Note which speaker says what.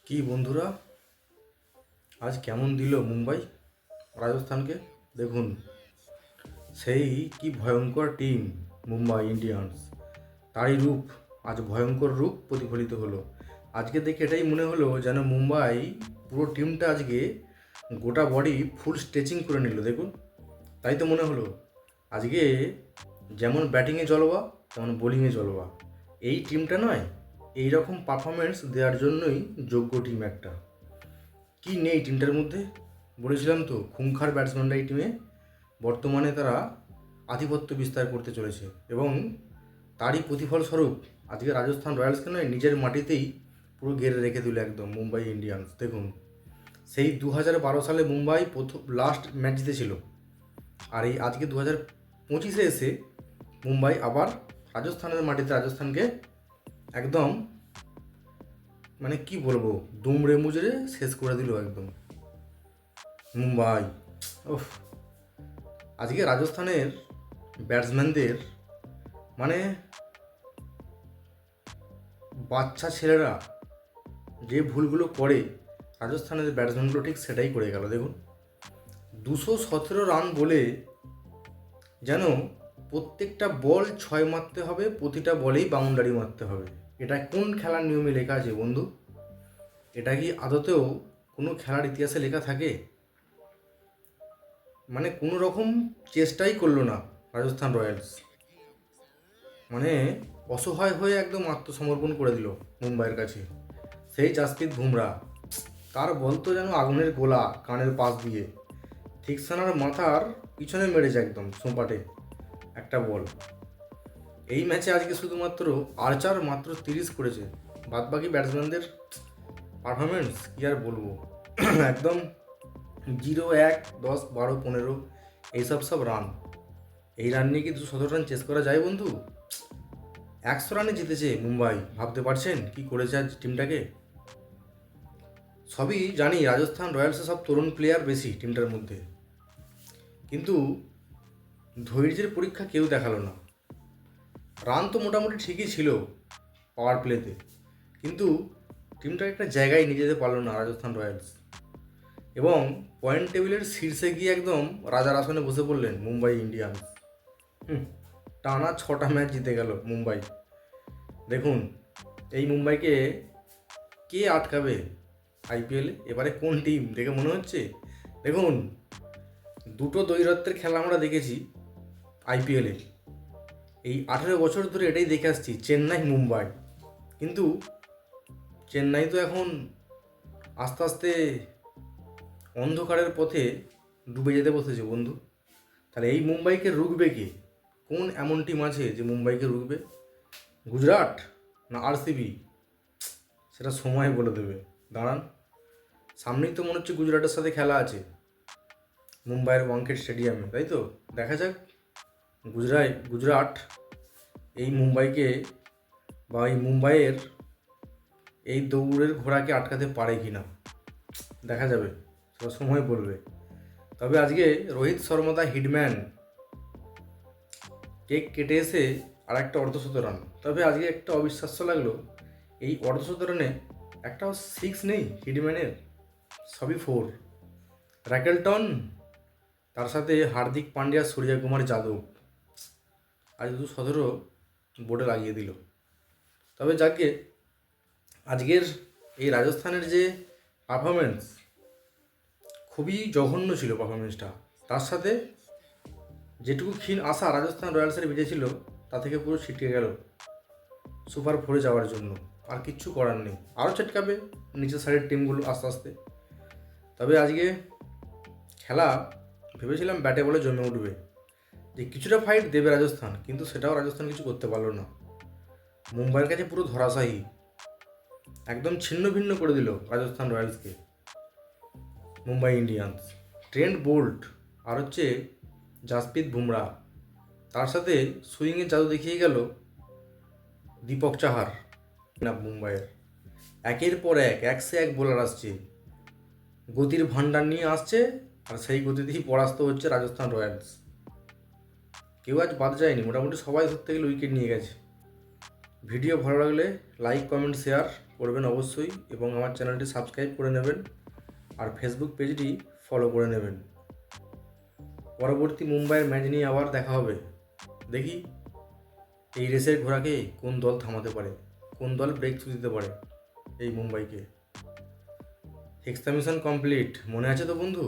Speaker 1: কি বন্ধুরা, আজ কেমন দিল মুম্বাই রাজস্থানকে? দেখুন, সেই কি ভয়ঙ্কর টিম মুম্বাই ইন্ডিয়ান্স, তারই রূপ আজ ভয়ঙ্কর রূপ প্রতিফলিত হলো। আজকে দেখে এটাই মনে হলো যেন মুম্বাই পুরো টিমটা আজকে গোটা বডি ফুল স্ট্রেচিং করে নিল। দেখুন, তাই তো মনে হলো আজকে যেমন ব্যাটিংয়ে জলবা তেমন বোলিংয়ে জলবা। এই টিমটা নয়, এই রকম পারফরমেন্স দেওয়ার জন্যই যোগ্য টিম একটা। কি নেই টিমটার মধ্যে? বলেছিলাম তো, খুংখার ব্যাটসম্যানরা এই টিমে বর্তমানে তারা আধিপত্য বিস্তার করতে চলেছে, এবং তারই প্রতিফলস্বরূপ আজকে রাজস্থান রয়্যালসকে নয়, নিজের মাটিতেই পুরো গেড়ে রেখে দিল একদম মুম্বাই ইন্ডিয়ান্স। দেখুন, সেই 2012 সালে মুম্বাই প্রথম লাস্ট ম্যাচ জিতেছিল, আর এই আজকে 2025-এ এসে মুম্বাই আবার রাজস্থানের মাটিতে রাজস্থানকে একদম, মানে কি বলবো, দুমড়ে মুচড়ে শেষ করে দিল একদম মুম্বাই। ওফ, আজকে রাজস্থানের ব্যাটসম্যানদের, মানে বাচ্চা ছেলেরা যে ভুলগুলো করে, রাজস্থানের ব্যাটসম্যানগুলো ঠিক সেটাই করে গেল। দেখুন, 217 রান বলে যেন প্রত্যেকটা বল 6 মারতে হবে, প্রতিটা বলেই বাউন্ডারি মারতে হবে। এটা কোন খেলার নিয়মে লেখা আছে বন্ধু? এটা কি আদতেও কোনো খেলার ইতিহাসে লেখা থাকে? মানে কোনো রকম চেষ্টাই করলো না রাজস্থান রয়্যালস, মানে অসহায় হয়ে একদম আত্মসমর্পণ করে দিল মুম্বাইয়ের কাছে। সেই জাসপ্রীত বুমরা, তার বল তো যেন আগুনের গোলা, কানের পাশ দিয়ে থিকসানার মাথার পিছনে মেরেছে একদম সোঁপাটে একটা বল। এই ম্যাচে আজকে শুধুমাত্র আর্চার মাত্র 30 করেছে, বাদবাকি ব্যাটসম্যানদের পারফরমেন্স কী আর বলবো। একদম 0, 1, 10, 12, 15 এইসব রান। এই রান নিয়ে কি 217 রান চেস করা যায় বন্ধু? 100 রানে জিতেছে মুম্বাই, ভাবতে পারছেন কি করেছে আজ টিমটাকে? সবই জানি রাজস্থান রয়্যালসে সব তরুণ প্লেয়ার বেশি টিমটার মধ্যে, কিন্তু ধৈর্যের পরীক্ষা কেউ দেখালো না। রান তো মোটামুটি ঠিকই ছিল পাওয়ার প্লেতে, কিন্তু টিমটা একটা জায়গায় নিয়ে যেতে পারলো না রাজস্থান রয়্যালস, এবং পয়েন্ট টেবিলের শীর্ষে গিয়ে একদম রাজার আসনে বসে পড়লেন মুম্বাই ইন্ডিয়ান্স। টানা 6টা ম্যাচ জিতে গেল মুম্বাই। দেখুন, এই মুম্বাইকে কে আটকাবে আইপিএলে? এবারে কোন টিম দেখে মনে হচ্ছে? দেখুন, দুটো দ্বৈরথের খেলা আমরা দেখেছি আইপিএলে, এই 18 বছর ধরে এটাই দেখে আসছি, চেন্নাই মুম্বাই। কিন্তু চেন্নাই তো এখন আস্তে আস্তে অন্ধকারের পথে ডুবে যেতে বসেছে বন্ধু। তাহলে এই মুম্বাইকে রুখবে কে? কোন এমন টিম আছে যে মুম্বাইকে রুখবে? গুজরাট না আরসিবি? সেটা সময় বলে দেবে। দাঁড়ান, সামনেই তো মনে হচ্ছে গুজরাটের সাথে খেলা আছে মুম্বাইয়ের ওয়াংখেড়ে স্টেডিয়ামে, তাই তো? দেখা যাক গুজরাট এই মুম্বাইকে, বা এই মুম্বাইয়ের এই দৌড়ের ঘোড়াকে আটকাতে পারে কি না, দেখা যাবে, সেটা সময় বলবে। তবে আজকে রোহিত শর্মা দা হিটম্যান কেক কেটে এসে আর একটা অর্ধশত রান। তবে আজকে একটা অবিশ্বাস্য লাগলো, এই অর্ধশত রানে একটাও 6 নেই হিটম্যানের, সবই 4। র্যাকেলটন, তার সাথে হার্দিক পান্ডিয়া, সূর্যকুমার যাদব আজ 217 বোর্ডে লাগিয়ে দিল। তবে যাকে আজকের এই রাজস্থানের যে পারফরমেন্স, খুবই জঘন্য ছিল পারফরমেন্সটা। তার সাথে যেটুকু ক্ষীণ আশা রাজস্থান রয়্যালসের বিজয় ছিল, তা থেকে পুরো ছিটকে গেল সুপার 4-এ যাওয়ার জন্য। আর কিচ্ছু করার নেই, আরও ছিটকাবে নিচের সাইডের টিমগুলো আস্তে আস্তে। তবে আজকে খেলা ভেবেছিলাম ব্যাটে বলে জমে উঠবে, যে কিছুটা ফাইট দেবে রাজস্থান, কিন্তু সেটাও রাজস্থান কিছু করতে পারলো না। মুম্বাইয়ের কাছে পুরো ধরাশায়ী, একদম ছিন্ন ভিন্ন করে দিল রাজস্থান রয়্যালসকে মুম্বাই ইন্ডিয়ান্স। ট্রেন্ট বোল্ট আর হচ্ছে জাসপ্রীত বুমরা, তার সাথে সুইংয়ের জাদু দেখিয়ে গেল দীপক চাহার না মুম্বাইয়ের। একের পর এক সে এক বোলার আসছে, গতির ভান্ডার নিয়ে আসছে, আর সেই গতিতেই পরাস্ত হচ্ছে রাজস্থান রয়্যালস। কেউ আজ বাদ যায়নি, মোটামুটি সবাই ধরতে গেলে উইকেট নিয়ে গেছে। ভিডিও ভালো লাগলে লাইক, কমেন্ট, শেয়ার করবেন অবশ্যই, এবং আমার চ্যানেলটি সাবস্ক্রাইব করে নেবেন আর ফেসবুক পেজটি ফলো করে নেবেন। পরবর্তী মুম্বাইয়ের ম্যাচ নিয়ে আবার দেখা হবে। দেখি এই রেসের ঘোড়াকে কোন দল থামাতে পারে, কোন দল ব্রেক থ্রু দিতে পারে এই মুম্বাইকে। এক্সক্লামেশন কমপ্লিট, মনে আছে তো বন্ধু?